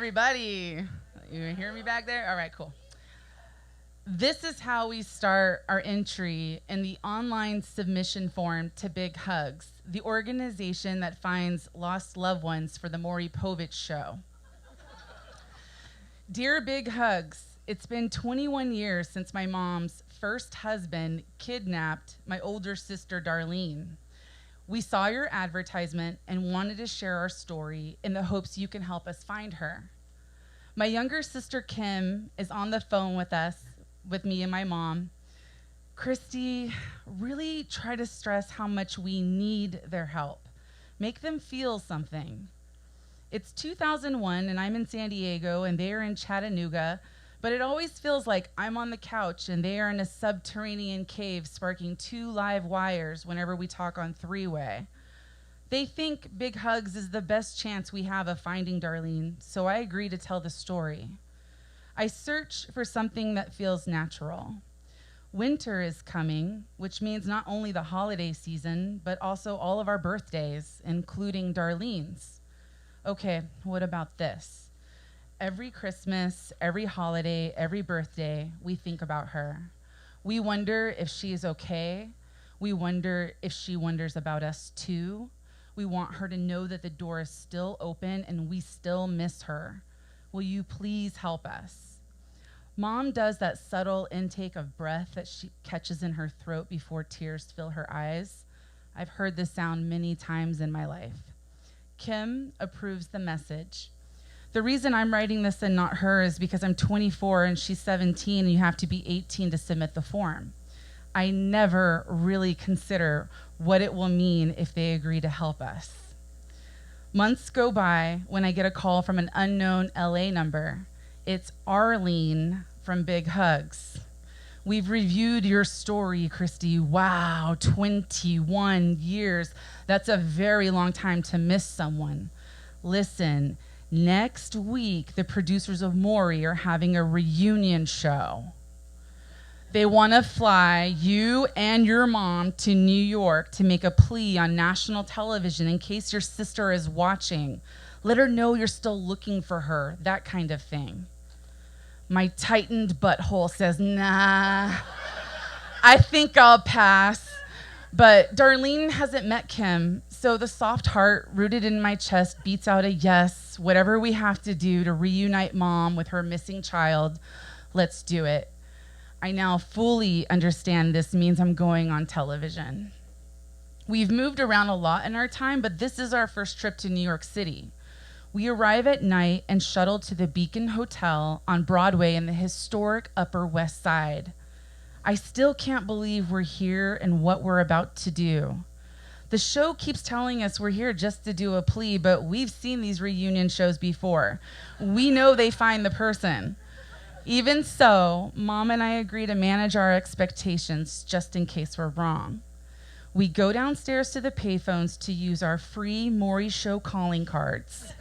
everybody. You hear me back there? All right, cool. This is how we start our entry in the online submission form to Big Hugs, the organization that finds lost loved ones for the Maury Povich show. Dear Big Hugs, it's been 21 years since my mom's first husband kidnapped my older sister, Darlene. We saw your advertisement and wanted to share our story in the hopes you can help us find her. My younger sister, Kim, is on the phone with us, with me and my mom. Christy, really try to stress how much we need their help. Make them feel something. It's 2001 and I'm in San Diego and they are in Chattanooga, but it always feels like I'm on the couch and they are in a subterranean cave sparking 2 live wires whenever we talk on three-way. They think Big Hugs is the best chance we have of finding Darlene, so I agree to tell the story. I search for something that feels natural. Winter is coming, which means not only the holiday season, but also all of our birthdays, including Darlene's. Okay, what about this? Every Christmas, every holiday, every birthday, we think about her. We wonder if she is okay. We wonder if she wonders about us too. We want her to know that the door is still open and we still miss her. Will you please help us? Mom does that subtle intake of breath that she catches in her throat before tears fill her eyes. I've heard this sound many times in my life. Kim approves the message. The reason I'm writing this and not her is because I'm 24 and she's 17 and you have to be 18 to submit the form. I never really consider what it will mean if they agree to help us. Months go by when I get a call from an unknown LA number. It's Arlene from Big Hugs. We've reviewed your story, Christy. Wow, 21 years. That's a very long time to miss someone. Listen, next week, the producers of Maury are having a reunion show. They want to fly you and your mom to New York to make a plea on national television in case your sister is watching. Let her know you're still looking for her, that kind of thing. My tightened butthole says, nah, I think I'll pass. But Darlene hasn't met Kim, so the soft heart rooted in my chest beats out a yes. Whatever we have to do to reunite Mom with her missing child, let's do it. I now fully understand this means I'm going on television. We've moved around a lot in our time, but this is our first trip to New York City. We arrive at night and shuttle to the Beacon Hotel on Broadway in the historic Upper West Side. I still can't believe we're here and what we're about to do. The show keeps telling us we're here just to do a plea, but we've seen these reunion shows before. We know they find the person. Even so, Mom and I agree to manage our expectations just in case we're wrong. We go downstairs to the payphones to use our free Maury Show calling cards.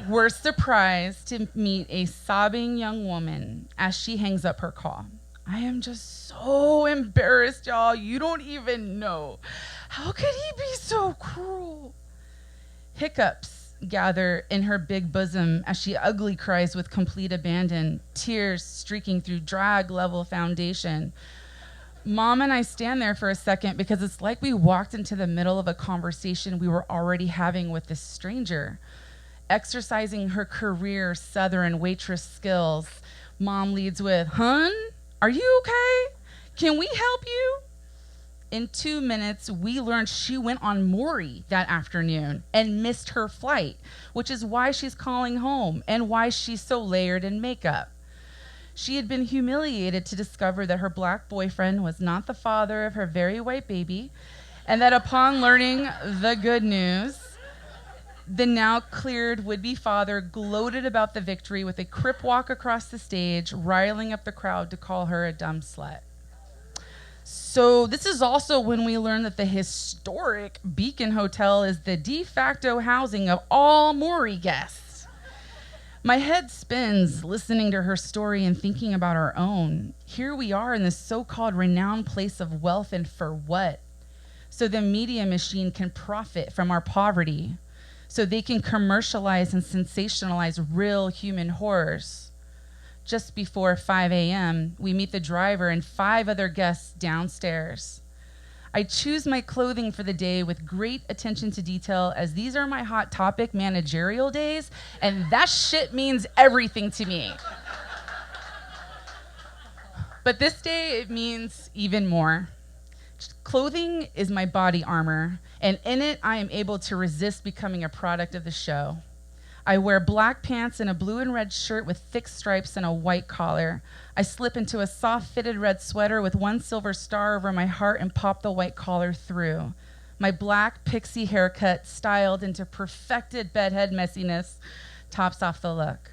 We're surprised to meet a sobbing young woman as she hangs up her call. I am just so embarrassed, y'all. You don't even know. How could he be so cruel? Hiccups gather in her big bosom as she ugly cries with complete abandon, tears streaking through drag-level foundation. Mom and I stand there for a second because it's like we walked into the middle of a conversation we were already having with this stranger. Exercising her career Southern waitress skills, Mom leads with, "Hun, are you okay? Can we help you?" In 2 minutes, we learned she went on Maury that afternoon and missed her flight, which is why she's calling home and why she's so layered in makeup. She had been humiliated to discover that her black boyfriend was not the father of her very white baby, and that upon learning the good news, the now cleared would-be father gloated about the victory with a crip walk across the stage, riling up the crowd to call her a dumb slut. So this is also when we learned that the historic Beacon Hotel is the de facto housing of all Maury guests. My head spins listening to her story and thinking about our own. Here we are in this so-called renowned place of wealth, and for what? So the media machine can profit from our poverty. so they can commercialize and sensationalize real human horrors. Just before 5 a.m., we meet the driver and 5 other guests downstairs. I choose my clothing for the day with great attention to detail, as these are my hot topic managerial days, and that shit means everything to me. But this day, it means even more. Clothing is my body armor, and in it, I am able to resist becoming a product of the show. I wear black pants and a blue and red shirt with thick stripes and a white collar. I slip into a soft-fitted red sweater with one silver star over my heart and pop the white collar through. My black pixie haircut, styled into perfected bedhead messiness, tops off the look.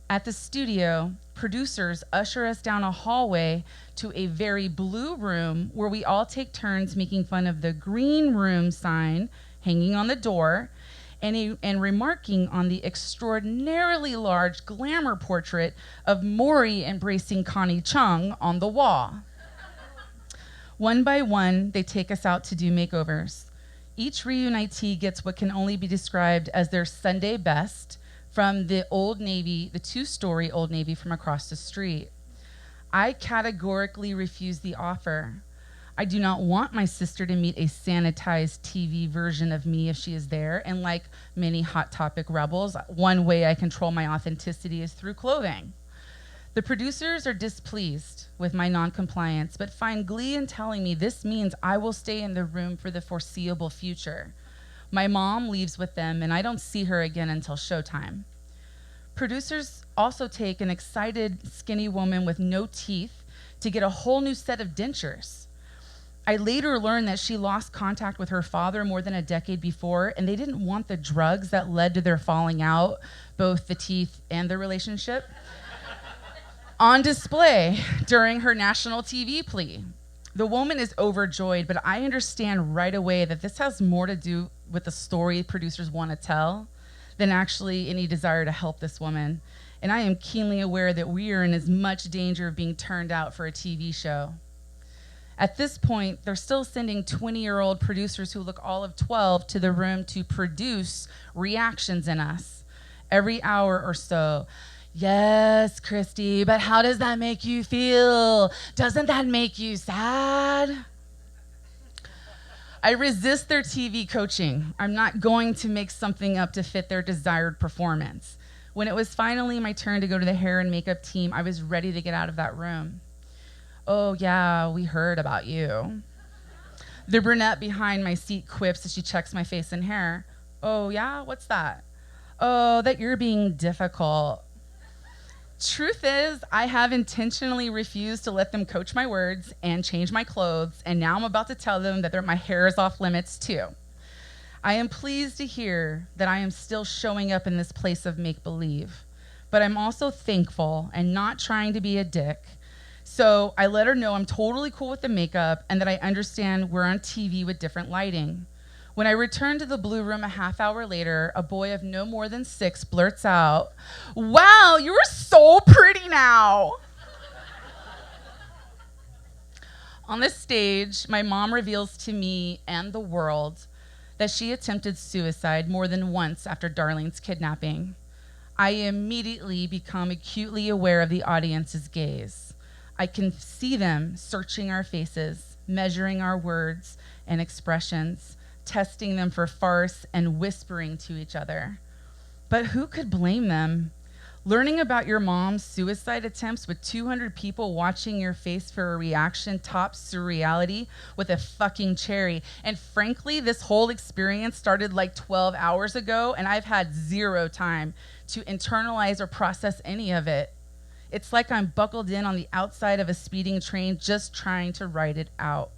At the studio, producers usher us down a hallway to a very blue room where we all take turns making fun of the green room sign hanging on the door and remarking on the extraordinarily large glamour portrait of Maury embracing Connie Chung on the wall. One by one, they take us out to do makeovers. Each reunitee gets what can only be described as their Sunday best from the Old Navy, the 2-story Old Navy from across the street. I categorically refuse the offer. I do not want my sister to meet a sanitized TV version of me if she is there, and like many Hot Topic rebels, one way I control my authenticity is through clothing. The producers are displeased with my non-compliance, but find glee in telling me this means I will stay in the room for the foreseeable future. My mom leaves with them, and I don't see her again until showtime. Producers also take an excited, skinny woman with no teeth to get a whole new set of dentures. I later learned that she lost contact with her father more than a decade before, and they didn't want the drugs that led to their falling out, both the teeth and the relationship, on display during her national TV plea. The woman is overjoyed, but I understand right away that this has more to do with the story producers want to tell than actually any desire to help this woman. And I am keenly aware that we are in as much danger of being turned out for a TV show. At this point, they're still sending 20-year-old producers who look all of 12 to the room to produce reactions in us every hour or so. Yes, Christy, but how does that make you feel? Doesn't that make you sad? I resist their TV coaching. I'm not going to make something up to fit their desired performance. When it was finally my turn to go to the hair and makeup team, I was ready to get out of that room. Oh, yeah, we heard about you. The brunette behind my seat quips as she checks my face and hair. Oh, yeah? What's that? Oh, that you're being difficult. Truth is, I have intentionally refused to let them coach my words and change my clothes, and now I'm about to tell them that my hair is off limits too. I am pleased to hear that I am still showing up in this place of make-believe, but I'm also thankful and not trying to be a dick. So I let her know I'm totally cool with the makeup and that I understand we're on TV with different lighting. When I returned to the blue room a half hour later, a boy of no more than 6 blurts out, "Wow, you are so pretty now." On the stage, my mom reveals to me and the world that she attempted suicide more than once after Darlene's kidnapping. I immediately become acutely aware of the audience's gaze. I can see them searching our faces, measuring our words and expressions, testing them for farce and whispering to each other. But who could blame them? Learning about your mom's suicide attempts with 200 people watching your face for a reaction tops surreality with a fucking cherry. And frankly, this whole experience started like 12 hours ago, and I've had zero time to internalize or process any of it. It's like I'm buckled in on the outside of a speeding train just trying to ride it out.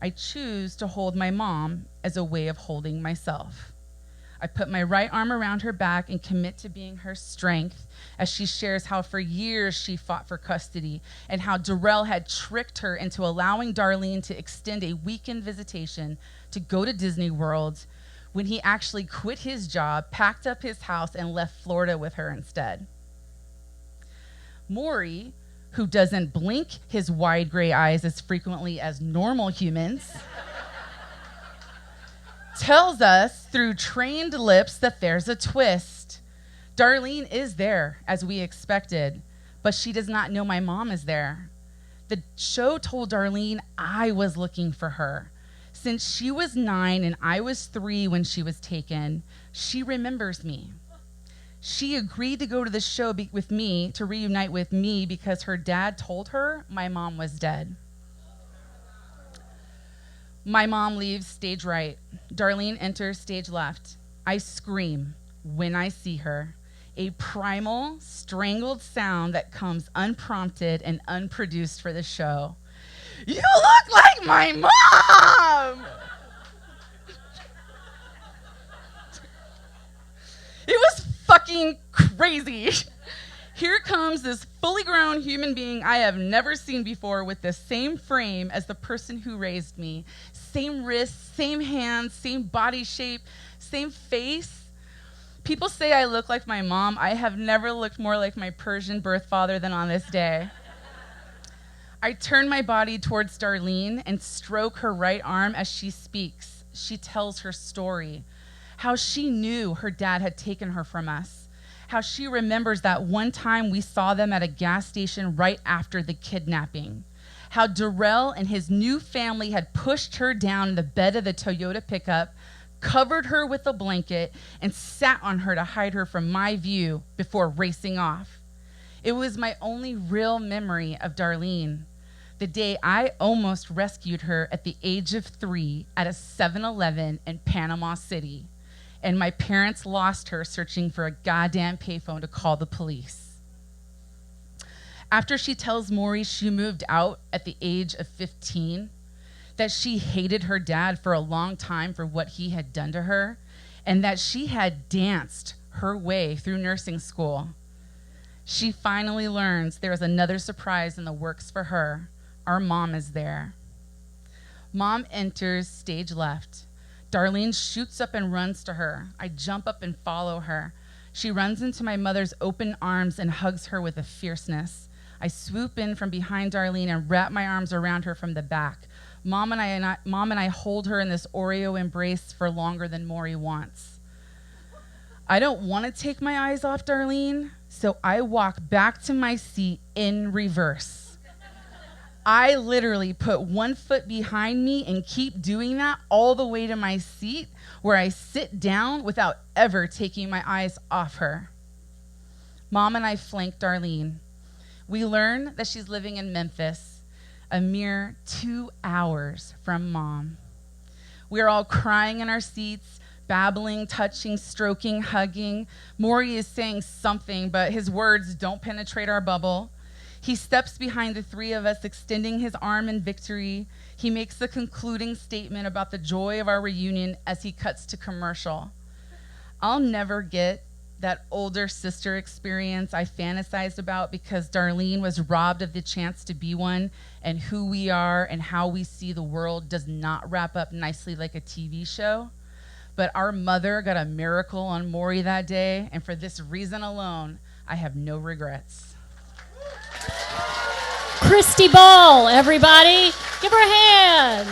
I choose to hold my mom as a way of holding myself. I put my right arm around her back and commit to being her strength as she shares how for years she fought for custody and how Darrell had tricked her into allowing Darlene to extend a weekend visitation to go to Disney World when he actually quit his job, packed up his house, and left Florida with her instead. Maury, who doesn't blink his wide gray eyes as frequently as normal humans, tells us through trained lips that there's a twist. Darlene is there, as we expected, but she does not know my mom is there. The show told Darlene I was looking for her. Since she was 9 and I was 3 when she was taken, she remembers me. She agreed to go to the show with me to reunite with me because her dad told her my mom was dead. My mom leaves stage right. Darlene enters stage left. I scream when I see her. A primal, strangled sound that comes unprompted and unproduced for the show. You look like my mom! It was fucking crazy. Here comes this fully grown human being I have never seen before with the same frame as the person who raised me. Same wrists, same hands, same body shape, same face. People say I look like my mom. I have never looked more like my Persian birth father than on this day. I turn my body towards Darlene and stroke her right arm as she speaks. She tells her story, how she knew her dad had taken her from us, how she remembers that one time we saw them at a gas station right after the kidnapping, how Darrell and his new family had pushed her down in the bed of the Toyota pickup, covered her with a blanket, and sat on her to hide her from my view before racing off. It was my only real memory of Darlene, the day I almost rescued her at the age of 3 at a 7-Eleven in Panama City, and my parents lost her searching for a goddamn payphone to call the police. After she tells Maury she moved out at the age of 15, that she hated her dad for a long time for what he had done to her, and that she had danced her way through nursing school, she finally learns there is another surprise in the works for her. Our mom is there. Mom enters stage left. Darlene shoots up and runs to her. I jump up and follow her. She runs into my mother's open arms and hugs her with a fierceness. I swoop in from behind Darlene and wrap my arms around her from the back. Mom and I hold her in this Oreo embrace for longer than Maury wants. I don't want to take my eyes off Darlene, so I walk back to my seat in reverse. I literally put one foot behind me and keep doing that all the way to my seat, where I sit down without ever taking my eyes off her. Mom and I flank Darlene. We learn that she's living in Memphis, a mere 2 hours from Mom. We are all crying in our seats, babbling, touching, stroking, hugging. Maury is saying something, but his words don't penetrate our bubble. He steps behind the 3 of us, extending his arm in victory. He makes the concluding statement about the joy of our reunion as he cuts to commercial. I'll never get that older sister experience I fantasized about because Darlene was robbed of the chance to be one, and who we are and how we see the world does not wrap up nicely like a TV show. But our mother got a miracle on Maury that day, and for this reason alone, I have no regrets. Christy Ball, everybody. Give her a hand.